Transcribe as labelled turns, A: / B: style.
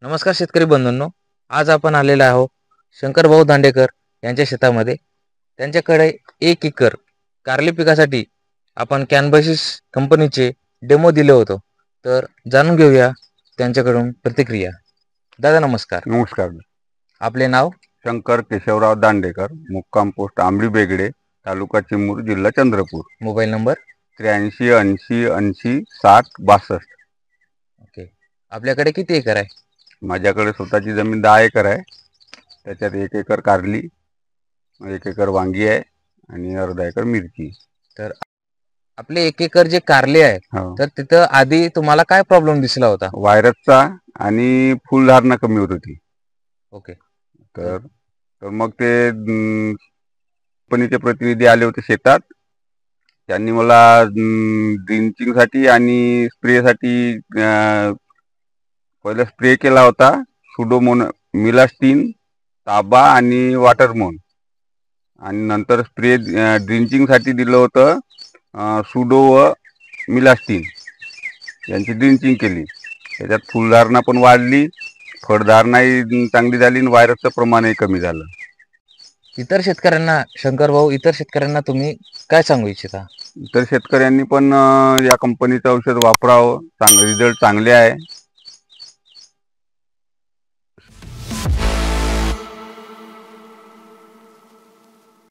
A: नमस्कार शेतकरी बंधूंनो, आज आपण आलेलो आहोत शंकर भाऊ दांडेकर यांच्या शेतामध्ये. त्यांच्याकडे 1 एकर कारली पिकासाठी आपण कॅनबसिस कंपनीचे डेमो दिले होतो. तर जाणून घेऊया त्यांच्याकडून प्रतिक्रिया. दादा नमस्कार.
B: नमस्कार.
A: आपले नाव?
B: शंकर केशवराव दांडेकर, मुक्काम पोस्ट आंबरी बेगडे, तालुका चिमूर, जिल्हा चंद्रपूर.
A: Mobile number
B: 8380806062.
A: ओके. आपल्याकडे किती एकर आहे?
B: माझ्याकडे स्वतःची जमीन 10 एकर आहे. त्याच्यात 1 एकर कारली, 1 एकर वांगी आहे आणि अर्धा एकर मिरची.
A: तर आपले 1 एकर जे कारले आहे,
B: हो.
A: तर तिथं आधी तुम्हाला काय प्रॉब्लेम दिसला होता?
B: व्हायरसचा आणि फुलधारणा कमी होत होती.
A: ओके.
B: तर मग ते कंपनीचे प्रतिनिधी आले होते शेतात. त्यांनी मला ड्रिंचिंगसाठी आणि स्प्रेसाठी पहिला स्प्रे केला होता सुडोमोन, मिलास्टीन, ताबा आणि वॉटरमोन. आणि नंतर स्प्रे ड्रिंचिंगसाठी दिलं होतं सुडो व मिलास्टीन यांची ड्रिंचिंग केली. त्याच्यात फुलधारणा पण वाढली, फळधारणाही चांगली झाली आणि व्हायरसचं प्रमाणही कमी झालं.
A: इतर शेतकऱ्यांना इतर शेतकऱ्यांना तुम्ही काय सांगू इच्छिता?
B: इतर शेतकऱ्यांनी पण या कंपनीचं औषध वापरावं. रिझल्ट चांगले आहे.